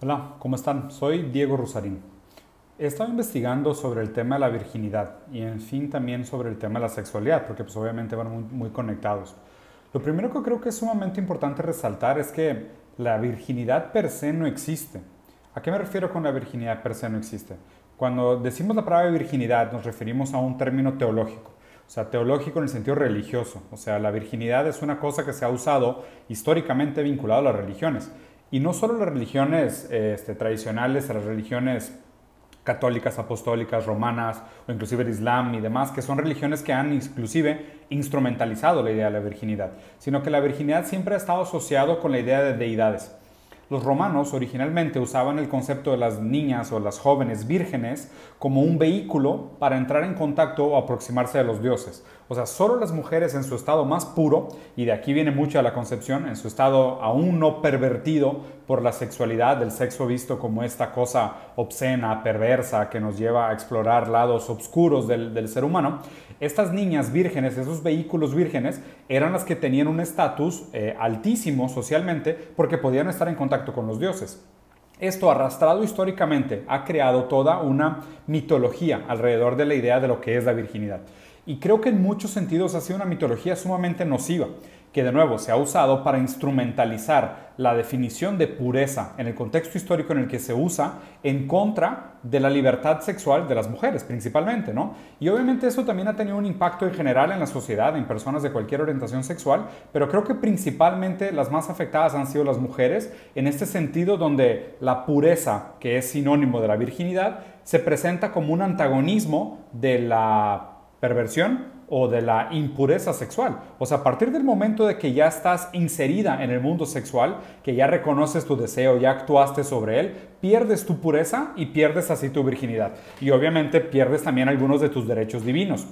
Hola, ¿cómo están? Soy Diego Rusarín. He estado investigando sobre el tema de la virginidad y en fin también sobre el tema de la sexualidad, porque pues obviamente van muy conectados. Lo primero que creo que es sumamente importante resaltar es que la virginidad per se no existe. ¿A qué me refiero con la virginidad per se no existe? Cuando decimos la palabra virginidad nos referimos a un término teológico. O sea, teológico en el sentido religioso. O sea, la virginidad es una cosa que se ha usado históricamente vinculado a las religiones. Y no solo las religiones tradicionales, a las religiones católicas, apostólicas, romanas o inclusive el Islam y demás, que son religiones que han inclusive instrumentalizado la idea de la virginidad, sino que la virginidad siempre ha estado asociado con la idea de deidades. Los romanos originalmente usaban el concepto de las niñas o las jóvenes vírgenes como un vehículo para entrar en contacto o aproximarse a los dioses. O sea, solo las mujeres en su estado más puro, y de aquí viene mucho de la concepción, en su estado aún no pervertido por la sexualidad, del sexo visto como esta cosa obscena, perversa, que nos lleva a explorar lados oscuros del ser humano. Estas niñas vírgenes, esos vehículos vírgenes, eran las que tenían un estatus altísimo socialmente porque podían estar en contacto con los dioses. Esto, arrastrado históricamente, ha creado toda una mitología alrededor de la idea de lo que es la virginidad. Y creo que en muchos sentidos ha sido una mitología sumamente nociva, que de nuevo se ha usado para instrumentalizar la definición de pureza en el contexto histórico en el que se usa en contra de la libertad sexual de las mujeres principalmente, ¿no? Y obviamente eso también ha tenido un impacto en general en la sociedad, en personas de cualquier orientación sexual, pero creo que principalmente las más afectadas han sido las mujeres, en este sentido donde la pureza, que es sinónimo de la virginidad, se presenta como un antagonismo de la perversión o de la impureza sexual. O sea, a partir del momento de que ya estás inserida en el mundo sexual, que ya reconoces tu deseo, ya actuaste sobre él, pierdes tu pureza y pierdes así tu virginidad. Y obviamente pierdes también algunos de tus derechos divinos,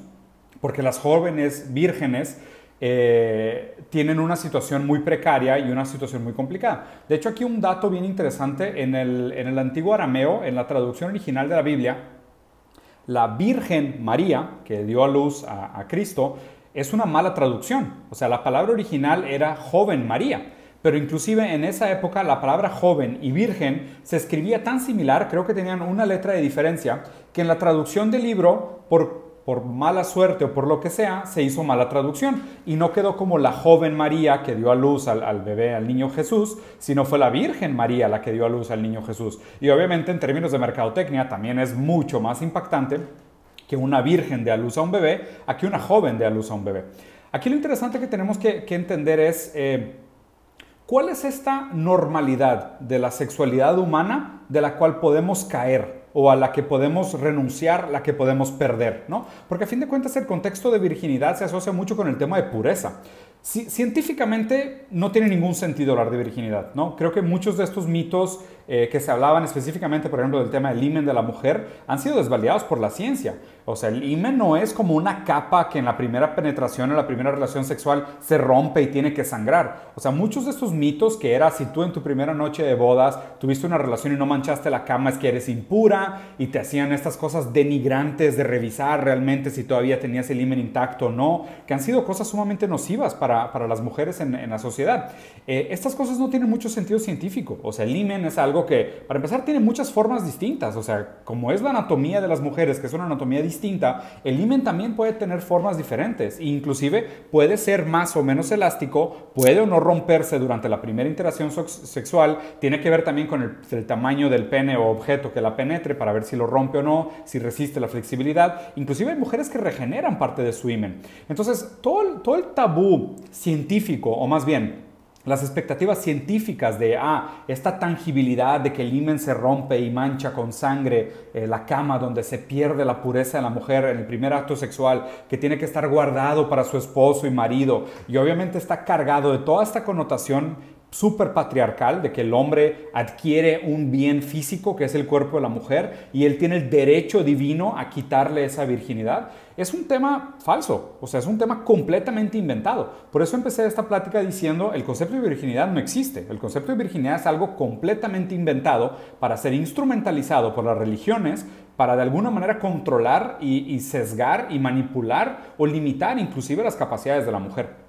porque las jóvenes vírgenes tienen una situación muy precaria y una situación muy complicada. De hecho, aquí un dato bien interesante, en el antiguo arameo, en la traducción original de la Biblia, la Virgen María, que dio a luz a Cristo, es una mala traducción. O sea, la palabra original era joven María. Pero inclusive en esa época la palabra joven y virgen se escribía tan similar, creo que tenían una letra de diferencia, que en la traducción del libro, por mala suerte o por lo que sea, se hizo mala traducción y no quedó como la joven María que dio a luz al bebé, al niño Jesús, sino fue la Virgen María la que dio a luz al niño Jesús. Y obviamente en términos de mercadotecnia también es mucho más impactante que una virgen dé a luz a un bebé a que una joven dé a luz a un bebé. Aquí lo interesante que tenemos que entender es ¿cuál es esta normalidad de la sexualidad humana de la cual podemos caer? O a la que podemos renunciar, la que podemos perder, ¿no? Porque a fin de cuentas el contexto de virginidad se asocia mucho con el tema de pureza. Científicamente no tiene ningún sentido hablar de virginidad, ¿no? Creo que muchos de estos mitos que se hablaban específicamente, por ejemplo, del tema del himen de la mujer, han sido desvalidados por la ciencia. O sea, el himen no es como una capa que en la primera penetración, en la primera relación sexual, se rompe y tiene que sangrar. O sea, muchos de estos mitos que era si tú en tu primera noche de bodas tuviste una relación y no manchaste la cama es que eres impura y te hacían estas cosas denigrantes de revisar realmente si todavía tenías el himen intacto o no, que han sido cosas sumamente nocivas para las mujeres en la sociedad. Estas cosas no tienen mucho sentido científico. O sea, el himen es algo que, para empezar, tiene muchas formas distintas. O sea, como es la anatomía de las mujeres, que es una anatomía distinta, el himen también puede tener formas diferentes e inclusive puede ser más o menos elástico, puede o no romperse durante la primera interacción sexual, tiene que ver también con el tamaño del pene o objeto que la penetre para ver si lo rompe o no, si resiste la flexibilidad. Inclusive hay mujeres que regeneran parte de su himen. Entonces, todo el tabú científico, o más bien las expectativas científicas de esta tangibilidad de que el himen se rompe y mancha con sangre la cama donde se pierde la pureza de la mujer en el primer acto sexual, que tiene que estar guardado para su esposo y marido, y obviamente está cargado de toda esta connotación súper patriarcal de que el hombre adquiere un bien físico que es el cuerpo de la mujer y él tiene el derecho divino a quitarle esa virginidad. Es un tema falso, o sea, es un tema completamente inventado. Por eso empecé esta plática diciendo el concepto de virginidad no existe. El concepto de virginidad es algo completamente inventado para ser instrumentalizado por las religiones para de alguna manera controlar y sesgar y manipular o limitar inclusive las capacidades de la mujer.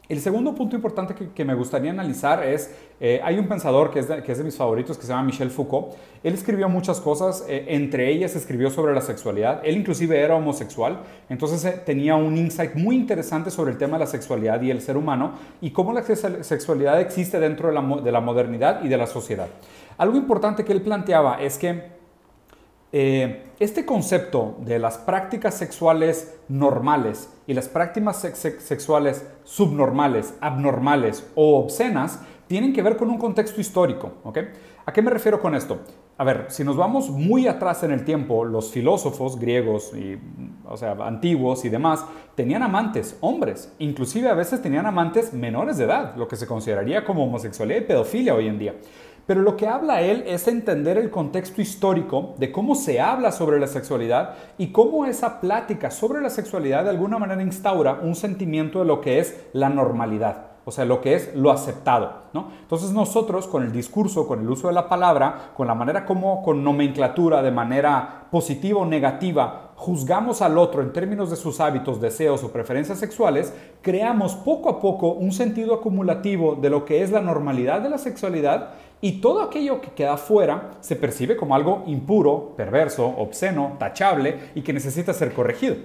El segundo punto importante que me gustaría analizar es, hay un pensador que es de mis favoritos que se llama Michel Foucault. Él escribió muchas cosas, entre ellas escribió sobre la sexualidad. Él inclusive era homosexual, entonces tenía un insight muy interesante sobre el tema de la sexualidad y el ser humano y cómo la sexualidad existe dentro de la modernidad y de la sociedad. Algo importante que él planteaba es que este concepto de las prácticas sexuales normales y las prácticas sexuales subnormales, abnormales o obscenas tienen que ver con un contexto histórico, ¿ok? ¿A qué me refiero con esto? A ver, si nos vamos muy atrás en el tiempo, los filósofos griegos, o sea, antiguos y demás, tenían amantes, hombres, inclusive a veces tenían amantes menores de edad, lo que se consideraría como homosexualidad y pedofilia hoy en día. Pero lo que habla él es entender el contexto histórico de cómo se habla sobre la sexualidad y cómo esa plática sobre la sexualidad de alguna manera instaura un sentimiento de lo que es la normalidad, o sea, lo que es lo aceptado, ¿no? Entonces nosotros con el discurso, con el uso de la palabra, con la manera como con nomenclatura de manera positiva o negativa juzgamos al otro en términos de sus hábitos, deseos o preferencias sexuales, creamos poco a poco un sentido acumulativo de lo que es la normalidad de la sexualidad y todo aquello que queda fuera se percibe como algo impuro, perverso, obsceno, tachable y que necesita ser corregido.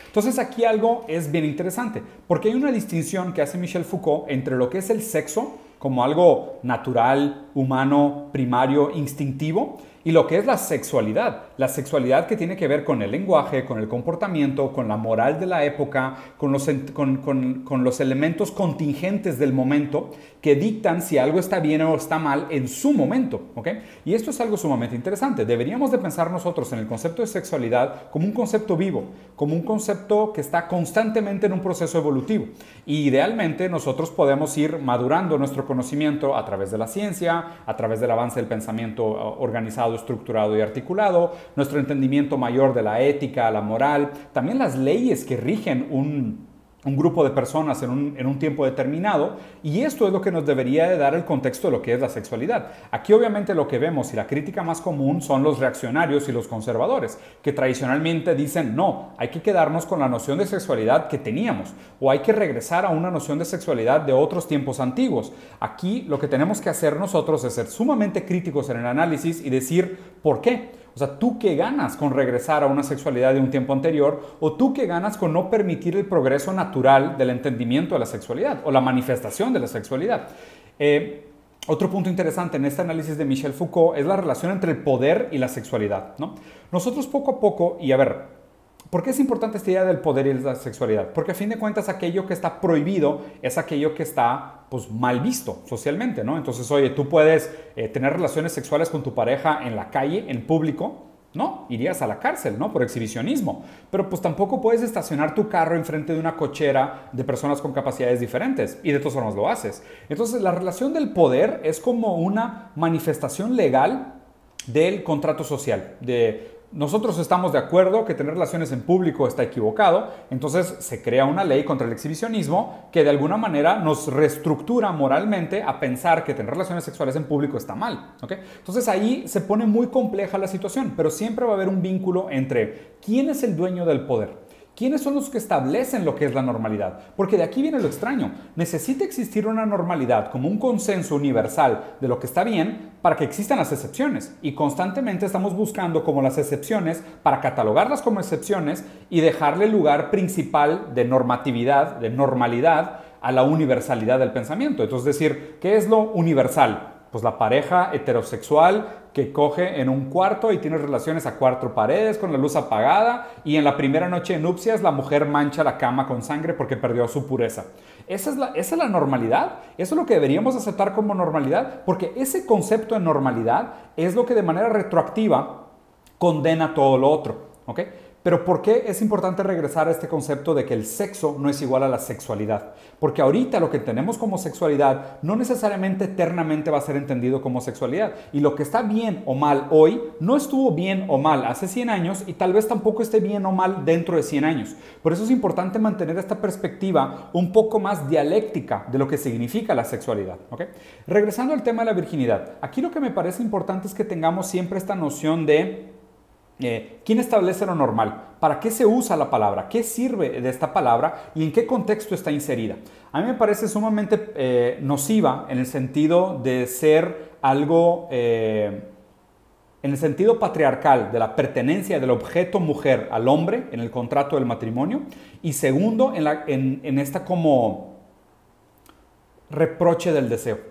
Entonces aquí algo es bien interesante, porque hay una distinción que hace Michel Foucault entre lo que es el sexo como algo natural, humano, primario, instintivo, y lo que es la sexualidad que tiene que ver con el lenguaje, con el comportamiento, con la moral de la época, con los elementos contingentes del momento que dictan si algo está bien o está mal en su momento, ¿ok? Y esto es algo sumamente interesante. Deberíamos de pensar nosotros en el concepto de sexualidad como un concepto vivo, como un concepto que está constantemente en un proceso evolutivo. Y idealmente nosotros podemos ir madurando nuestro conocimiento a través de la ciencia, a través del avance del pensamiento organizado, estructurado y articulado, nuestro entendimiento mayor de la ética, la moral, también las leyes que rigen un grupo de personas en un tiempo determinado, y esto es lo que nos debería de dar el contexto de lo que es la sexualidad. Aquí obviamente lo que vemos y la crítica más común son los reaccionarios y los conservadores, que tradicionalmente dicen no, hay que quedarnos con la noción de sexualidad que teníamos, o hay que regresar a una noción de sexualidad de otros tiempos antiguos. Aquí lo que tenemos que hacer nosotros es ser sumamente críticos en el análisis y decir ¿por qué? O sea, ¿tú qué ganas con regresar a una sexualidad de un tiempo anterior? ¿O tú qué ganas con no permitir el progreso natural del entendimiento de la sexualidad o la manifestación de la sexualidad? Otro punto interesante en este análisis de Michel Foucault es la relación entre el poder y la sexualidad, ¿no? Nosotros poco a poco, y a ver, ¿por qué es importante esta idea del poder y la sexualidad? Porque a fin de cuentas aquello que está prohibido es aquello que está pues, mal visto socialmente, ¿no? Entonces, oye, tú puedes tener relaciones sexuales con tu pareja en la calle, en público, ¿no? Irías a la cárcel, ¿no? Por exhibicionismo. Pero pues tampoco puedes estacionar tu carro enfrente de una cochera de personas con capacidades diferentes y de todas formas lo haces. Entonces, la relación del poder es como una manifestación legal del contrato social, nosotros estamos de acuerdo que tener relaciones en público está equivocado, entonces se crea una ley contra el exhibicionismo que de alguna manera nos reestructura moralmente a pensar que tener relaciones sexuales en público está mal, ¿ok? Entonces ahí se pone muy compleja la situación, pero siempre va a haber un vínculo entre quién es el dueño del poder. ¿Quiénes son los que establecen lo que es la normalidad? Porque de aquí viene lo extraño. Necesita existir una normalidad como un consenso universal de lo que está bien para que existan las excepciones. Y constantemente estamos buscando como las excepciones para catalogarlas como excepciones y dejarle lugar principal de normatividad, de normalidad a la universalidad del pensamiento. Entonces decir, ¿qué es lo universal? Pues la pareja heterosexual que coge en un cuarto y tiene relaciones a cuatro paredes con la luz apagada y en la primera noche de nupcias la mujer mancha la cama con sangre porque perdió su pureza. ¿Esa es la normalidad? ¿Eso es lo que deberíamos aceptar como normalidad? Porque ese concepto de normalidad es lo que de manera retroactiva condena todo lo otro, ¿ok? Pero ¿por qué es importante regresar a este concepto de que el sexo no es igual a la sexualidad? Porque ahorita lo que tenemos como sexualidad no necesariamente eternamente va a ser entendido como sexualidad. Y lo que está bien o mal hoy no estuvo bien o mal hace 100 años y tal vez tampoco esté bien o mal dentro de 100 años. Por eso es importante mantener esta perspectiva un poco más dialéctica de lo que significa la sexualidad, ¿ok? Regresando al tema de la virginidad, aquí lo que me parece importante es que tengamos siempre esta noción de ¿Quién establece lo normal? ¿Para qué se usa la palabra? ¿Qué sirve de esta palabra y en qué contexto está inserida? A mí me parece sumamente nociva en el sentido de ser algo, en el sentido patriarcal de la pertenencia del objeto mujer al hombre en el contrato del matrimonio, y segundo, en esta como reproche del deseo.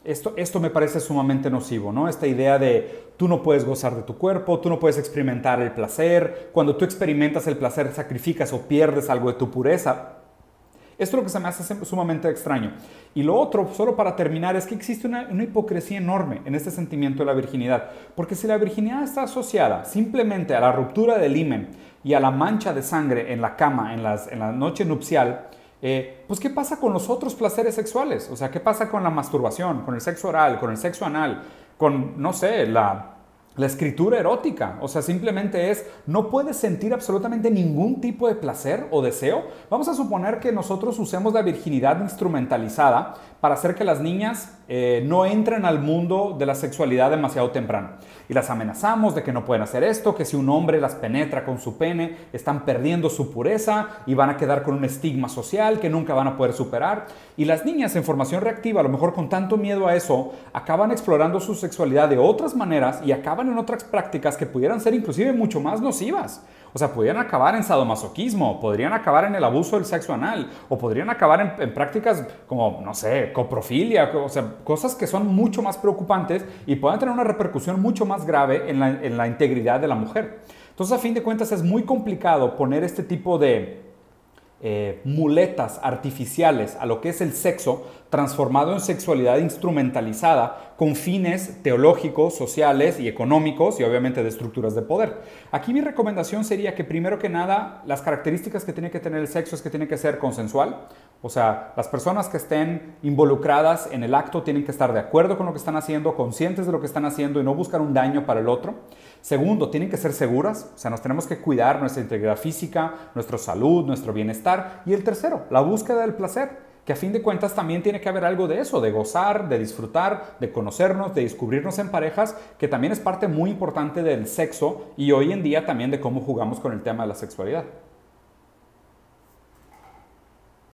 Esto me parece sumamente nocivo, ¿no? Esta idea de tú no puedes gozar de tu cuerpo, tú no puedes experimentar el placer. Cuando tú experimentas el placer, sacrificas o pierdes algo de tu pureza. Esto es lo que se me hace sumamente extraño. Y lo otro, solo para terminar, es que existe una hipocresía enorme en este sentimiento de la virginidad. Porque si la virginidad está asociada simplemente a la ruptura del himen y a la mancha de sangre en la cama, en la noche nupcial, pues ¿qué pasa con los otros placeres sexuales? O sea, ¿qué pasa con la masturbación, con el sexo oral, con el sexo anal, con, no sé, la escritura erótica? O sea, simplemente no puedes sentir absolutamente ningún tipo de placer o deseo. Vamos a suponer que nosotros usemos la virginidad instrumentalizada para hacer que las niñas no entren al mundo de la sexualidad demasiado temprano. Y las amenazamos de que no pueden hacer esto, que si un hombre las penetra con su pene, están perdiendo su pureza y van a quedar con un estigma social que nunca van a poder superar. Y las niñas en formación reactiva, a lo mejor con tanto miedo a eso, acaban explorando su sexualidad de otras maneras y acaban en otras prácticas que pudieran ser inclusive mucho más nocivas. O sea, podrían acabar en sadomasoquismo, podrían acabar en el abuso del sexo anal, o podrían acabar en prácticas como, no sé, coprofilia, o sea, cosas que son mucho más preocupantes y pueden tener una repercusión mucho más grave en la integridad de la mujer. Entonces, a fin de cuentas, es muy complicado poner este tipo de muletas artificiales a lo que es el sexo transformado en sexualidad instrumentalizada con fines teológicos, sociales y económicos y obviamente de estructuras de poder. Aquí mi recomendación sería que primero que nada las características que tiene que tener el sexo es que tiene que ser consensual. O sea, las personas que estén involucradas en el acto tienen que estar de acuerdo con lo que están haciendo, conscientes de lo que están haciendo y no buscar un daño para el otro. Segundo, tienen que ser seguras, o sea, nos tenemos que cuidar nuestra integridad física, nuestra salud, nuestro bienestar. Y el tercero, la búsqueda del placer, que a fin de cuentas también tiene que haber algo de eso, de gozar, de disfrutar, de conocernos, de descubrirnos en parejas, que también es parte muy importante del sexo y hoy en día también de cómo jugamos con el tema de la sexualidad.